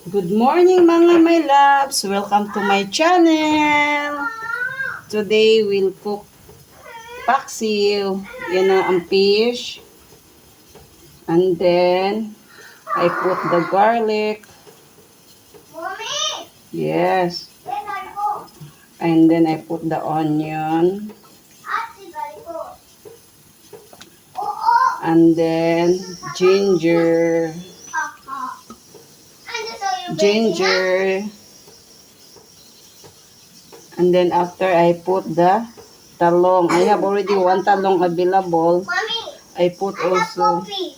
Good morning mga my loves! Welcome to my channel! Today we'll cook paksiw. Yan na ang fish. And then, I put the garlic. Mommy! Yes. Where's Galiko? And then I put the onion. Ate Galiko. Oo! And then, ginger. Ano sa'yo, baby? Ginger. And then after I put the talong. I have already one talong available. Mommy! I put I have also, coffee.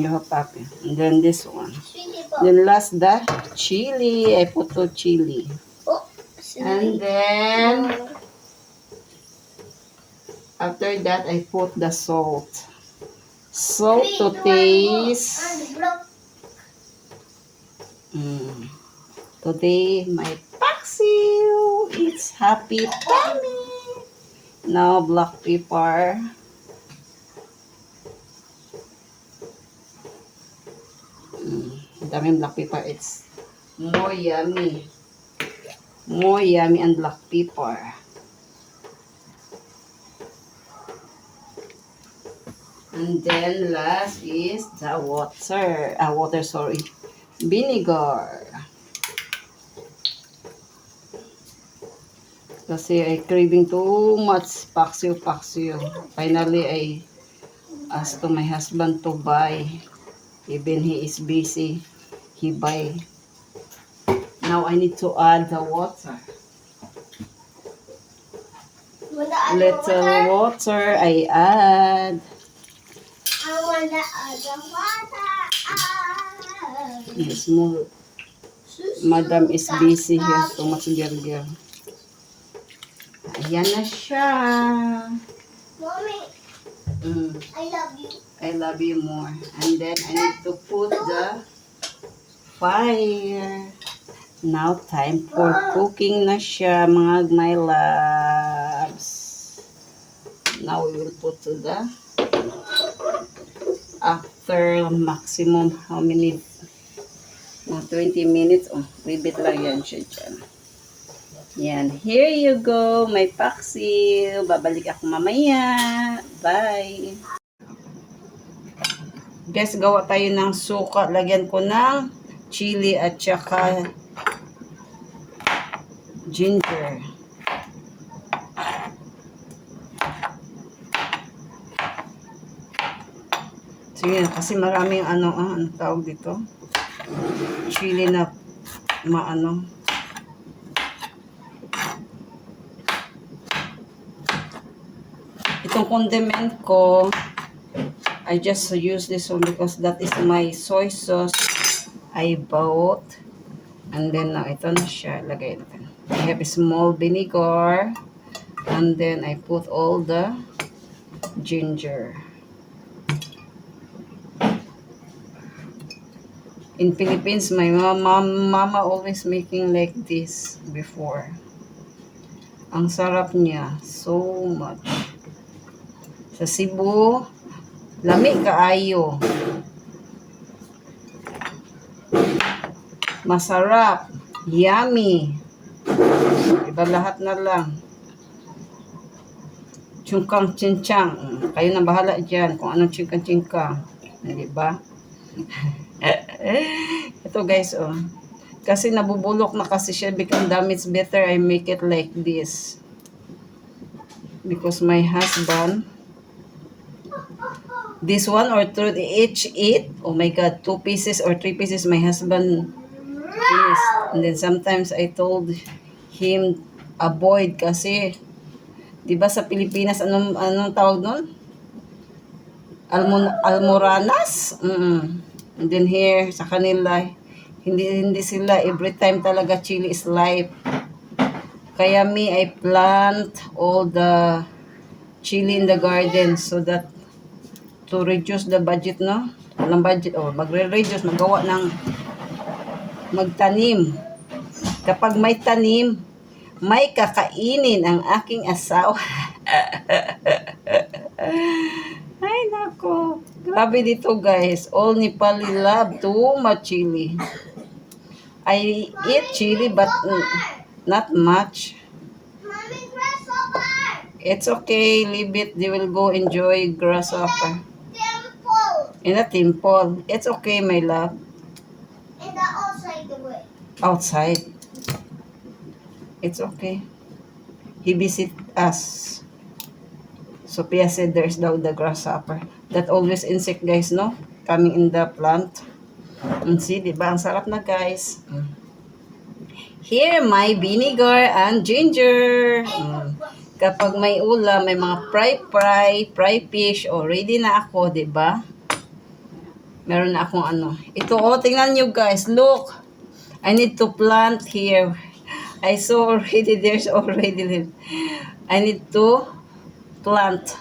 you have papi. And then this one. Sweetie po. Then last the chili. I put the chili. Oh, And then after that I put the salt. Salt to taste. Today my paksiw. It's happy tummy. Now black pepper. Daming black pepper. It's more yummy. More yummy and black pepper. And then last is the water, sorry, vinegar. Kasi I craving too much paksiw. Finally, I asked to my husband to buy. Even he is busy, he buy. Now I need to add the water. Little water I add. I want to add the water. Yes, Madam is busy here. So much girl. Ayan na siya. Mommy, I love you. I love you more. And then I need to put the fire. Now time for cooking na siya, mga my loves. Now we will put to the after maximum how many? 20 minutes. Oh, bibit lang yan siya dyan. Yan. Here you go, my paksiw. Babalik ako mamaya. Bye. Guys, gawa tayo ng suka. Lagyan ko ng chili at saka ginger. Sige, kasi maraming ano tawag dito? Chili na maano. Itong condiment ko, I just use this one because that is my soy sauce I bought. And then, ito na siya. Lagay natin. I have a small vinegar. And then, I put all the ginger. In Philippines, my mama always making like this before. Ang sarap niya. So much. Sa Cebu, lami kaayo. Masarap. Yummy. Iba lahat na lang. Chungkang chinchang. Kayo na bahala dyan kung anong chingkang-chingkang. Diba? Ito guys, kasi nabubulok na kasi siya. Become damage better. I make it like this. Because my husband, this one or two, each eat. Oh my God, 2 pieces or 3 pieces my husband finished. And then sometimes I told him avoid kasi, di ba sa Pilipinas, anong tawag nun? Almoranas? And then here, sa kanila, hindi sila, every time talaga chili is life. Kaya me, I plant all the chili in the garden so that to reduce the budget, no? Walang budget, magre-reduce, magawa ng magtanim. Kapag may tanim, may kakainin ang aking asawa. Ay, nako. Grabe dito, guys. All Nepali love too much chili. I eat chili, but not much. Mommy, grasshopper. It's okay, leave it. They will go enjoy grasshopper. Temple. In a temple. It's okay, my love. And the outside the way. Outside. It's okay. He visit us. Sophia said there's daw the grasshopper. That always insect, guys, no? Coming in the plant. And see, di ba? Ang sarap na, guys. Here, my vinegar and ginger. Kapag may ulam, may mga fry fish, o ready na ako, di ba? Meron na akong ano. Ito, oh, tingnan nyo, guys. Look. I need to plant here. I saw already, there's already. I need to plant.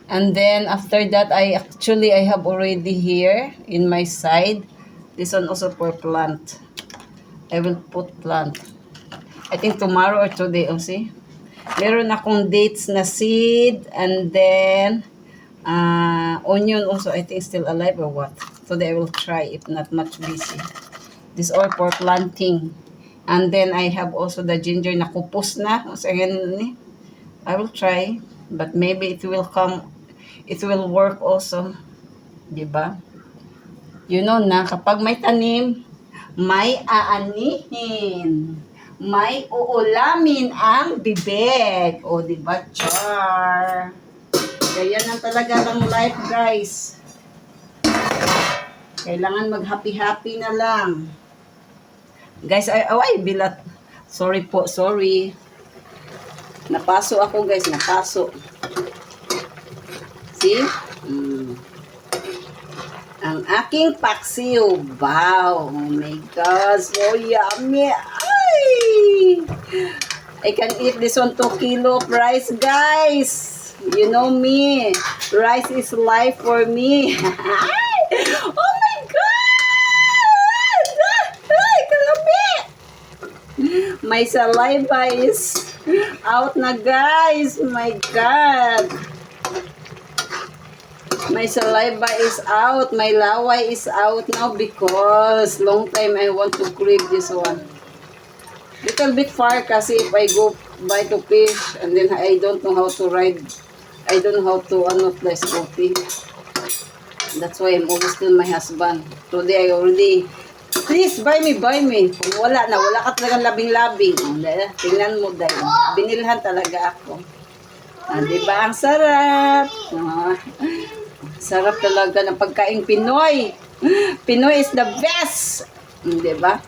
And then, after that, I have already here in my side. This one also for plant. I will put plant. I think tomorrow or today, oh, see? Meron akong dates na seed, and then onion also, I think still alive or what. Today I will try if not much busy. This all for planting. And then I have also the ginger na kupos na. So again, I will try, but maybe it will come, it will work also. Diba? You know na, kapag may tanim, may aanihin. May uulamin ang bibig. O, diba, char? Kaya yan ang talaga ng life, guys. Kailangan mag-happy-happy na lang. Guys, ay, bilat. Sorry po, sorry. Napaso ako, guys, napaso. See? Ang aking paksiw. Wow. Oh my God. So yummy. Ay! I can eat this one 2 kilo of rice, guys. You know me. Rice is life for me. Oh my God! Ay, kalabi! My saliva is out na, guys. My God. My saliva is out. My laway is out now because long time I want to crave this one. Little bit far kasi if I go buy to fish and then I don't know how to ride. I don't know how to fly scooty. That's why I'm always telling my husband. Today I already, please buy me. Kung wala ka talagang labing-labing. Tingnan mo dahil. Binilhan talaga ako. Diba? Ang sarap. Sarap talaga ng pagkain Pinoy. Pinoy is the best. Diba?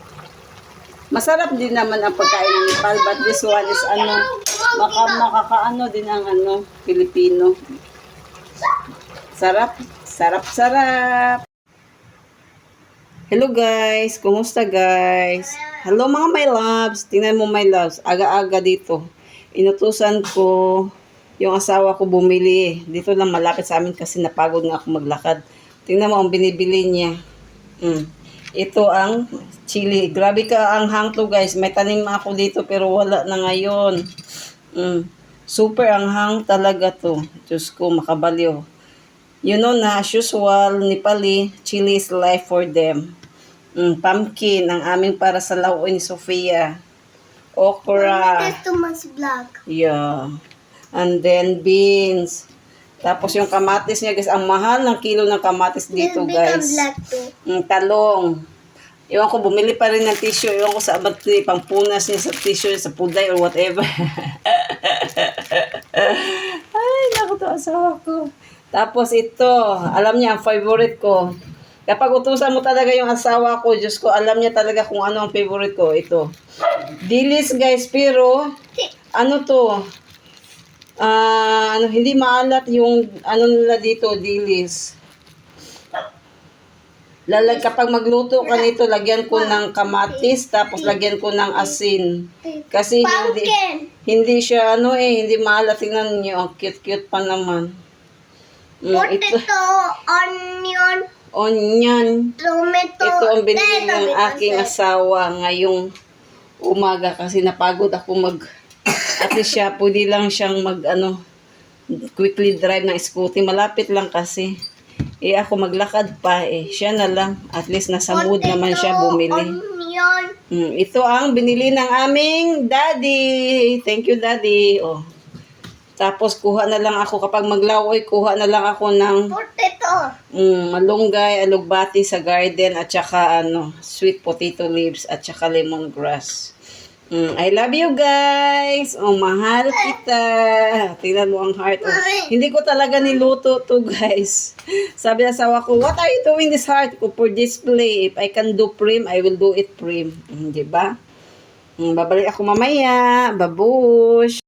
Masarap din naman ang pagkain ng Nepal, but this one is makakaano din ang Filipino. Sarap. Hello guys, kumusta guys? Hello mga my loves. Tingnan mo my loves, aga-aga dito. Inutusan ko yung asawa ko bumili. Dito lang malapit sa amin kasi napagod nga ako maglakad. Tingnan mo ang binibili niya. Ito ang chili. Grabe ka ang hangto guys. May tanim ako dito pero wala na ngayon. Super ang hang talaga to. Diyos ko, makabaliw. You know na, as usual, Nepali, chili is life for them. Pumpkin, ang aming para sa lauoy ni Sofia. Okra. That's too much black. Yeah. And then beans. Tapos yung kamatis niya guys, ang mahal ng kilo ng kamatis dito guys. Black too. Talong. Iwan ko, bumili pa rin ng tissue. Iwan ko sa abati, pangpunas niya sa tissue, sa puday or whatever. Ay, naku to, asawa ko. Tapos ito, alam niya, ang favorite ko. Kapag utusan mo talaga yung asawa ko, Diyos ko, alam niya talaga kung ano ang favorite ko. Ito. Dilis guys, pero, ano to? Hindi maalat yung, nila dito, dilis. Kapag magluto ka nito, lagyan ko ng kamatis, tapos lagyan ko ng asin. Kasi hindi siya, hindi maalat. Tingnan niyo, ang cute-cute pa naman. Potato, onion, tomato. Ito ang binili ng aking asawa ngayong umaga kasi napagod ako at least siya, pwede lang siyang quickly drive ng scooty. Malapit lang kasi. Ako maglakad pa Siya na lang. At least nasa mood naman siya bumili. yun. Ito ang binili ng aming daddy. Thank you, daddy. Oh. Tapos, kuha na lang ako. Kapag maglawoy, kuha na lang ako ng Potato. malunggay, alugbati sa garden, at saka sweet potato leaves, at saka lemongrass. I love you guys. Oh, mahal kita. Tingnan mo ang heart. Oh. Hindi ko talaga niluto to, guys. Sabi ng asawa ko, what are you doing this heart? Ko for display. If I can do prim, I will do it prim. Diba? Babalik ako mamaya. Babush.